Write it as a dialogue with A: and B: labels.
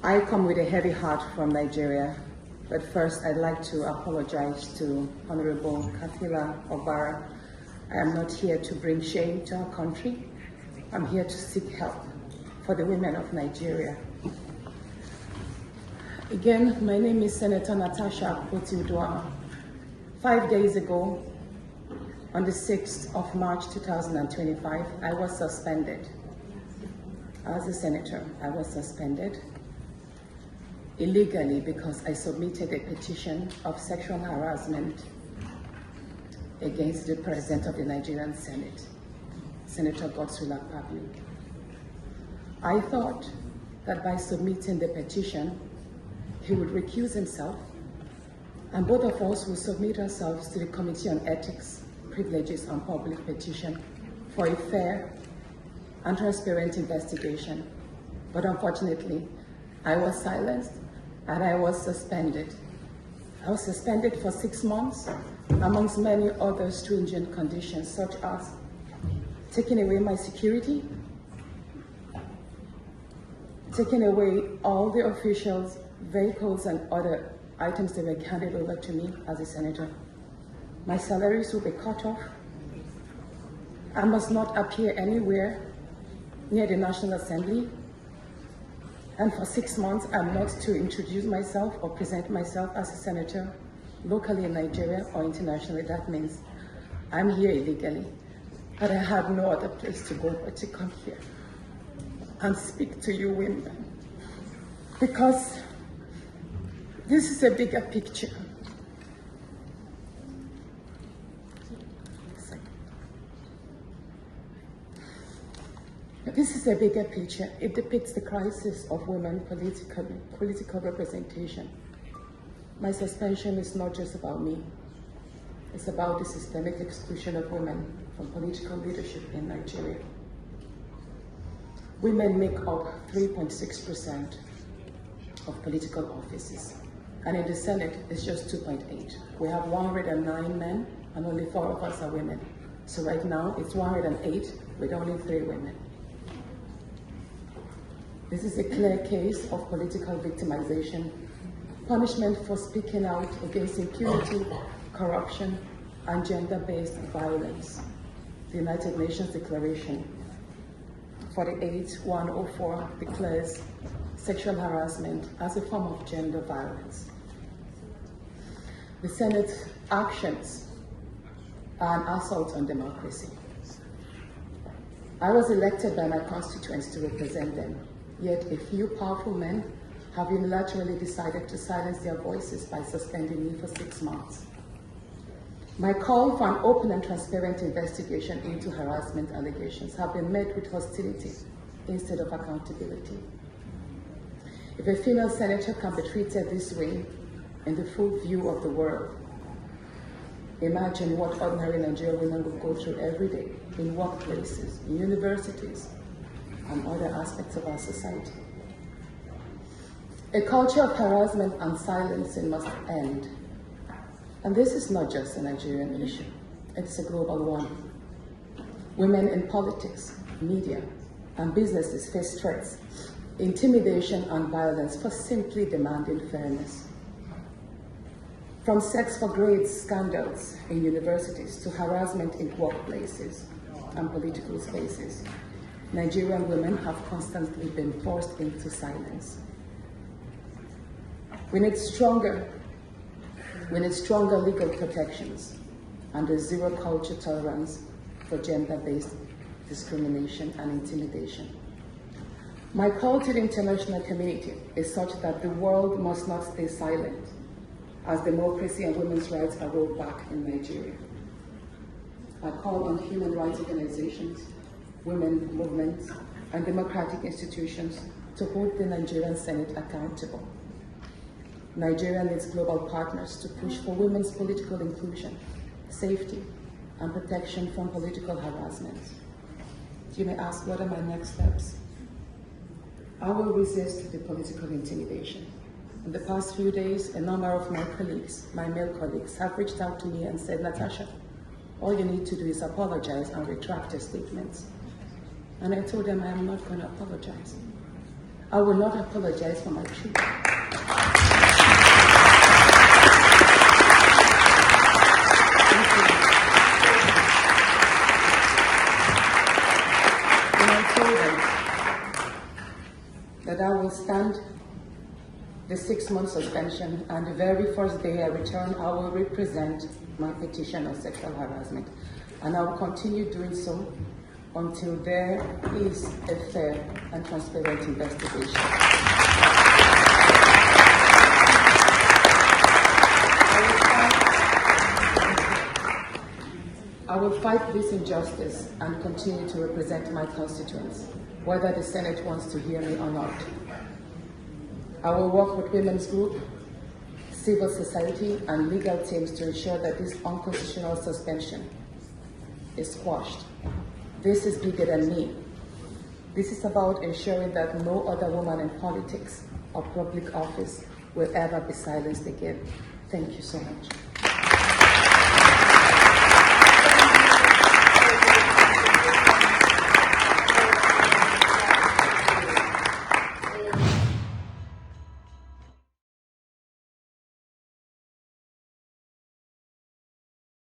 A: I come with a heavy heart from Nigeria, but first I'd like to apologize to Honorable Kafila Obara. I am not here to bring shame to our country. I'm here to seek help for the women of Nigeria. Again, my name is Senator Natasha Akpoti-Uduaghan. 5 days ago, on the 6th of March 2025, I was suspended. As a senator, I was suspended illegally because I submitted a petition of sexual harassment against the President of the Nigerian Senate, Senator Godswill Akpabio. I thought that by submitting the petition, he would recuse himself, and both of us will submit ourselves to the Committee on Ethics, Privileges and Public Petition for a fair and transparent investigation. But unfortunately, I was silenced and I was suspended. I was suspended for 6 months, amongst many other stringent conditions, such as taking away my security, taking away all the officials, vehicles, and other items that were handed over to me as a senator. My salaries will be cut off. I must not appear anywhere near the National Assembly. And for 6 months, I'm not to introduce myself or present myself as a senator locally in Nigeria or internationally. That means I'm here illegally, but I have no other place to go but to come here and speak to you women, because this is a bigger picture. This is a bigger picture. It depicts the crisis of women political representation. My suspension is not just about me. It's about the systemic exclusion of women from political leadership in Nigeria. Women make up 3.6% of political offices, and in the Senate, it's just 2.8. We have 109 men, and only 4 of us are women. So right now, it's 108 with only 3 women. This is a clear case of political victimization, punishment for speaking out against impunity, corruption, and gender-based violence. The United Nations Declaration 48/104 declares sexual harassment as a form of gender violence. The Senate's actions are an assault on democracy. I was elected by my constituents to represent them. Yet a few powerful men have unilaterally decided to silence their voices by suspending me for 6 months. My call for an open and transparent investigation into harassment allegations have been met with hostility instead of accountability. If a female senator can be treated this way in the full view of the world, imagine what ordinary Nigerian women would go through every day in workplaces, in universities, and other aspects of our society. A culture of harassment and silencing must end. And this is not just a Nigerian issue, it's a global one. Women in politics, media, and businesses face threats, intimidation, and violence for simply demanding fairness. From sex for grades scandals in universities to harassment in workplaces and political spaces, Nigerian women have constantly been forced into silence. We need stronger legal protections and a zero culture tolerance for gender-based discrimination and intimidation. My call to the international community is such that the world must not stay silent as democracy and women's rights are rolled back in Nigeria. I call on human rights organizations, women movements, and democratic institutions to hold the Nigerian Senate accountable. Nigeria needs global partners to push for women's political inclusion, safety, and protection from political harassment. You may ask, what are my next steps? I will resist the political intimidation. In the past few days, a number of my colleagues, my male colleagues, have reached out to me and said, Natasha, all you need to do is apologize and retract your statements. And I told them I am not going to apologize. I will not apologize for my truth. When I told them that I will stand the 6-month suspension, and the very first day I return, I will represent my petition on sexual harassment. And I will continue doing so until there is a fair and transparent investigation. I will fight this injustice and continue to represent my constituents, whether the Senate wants to hear me or not. I will work with women's groups, civil society, and legal teams to ensure that this unconstitutional suspension is quashed. This is bigger than me. This is about ensuring that no other woman in politics or public office will ever be silenced again. Thank you so much.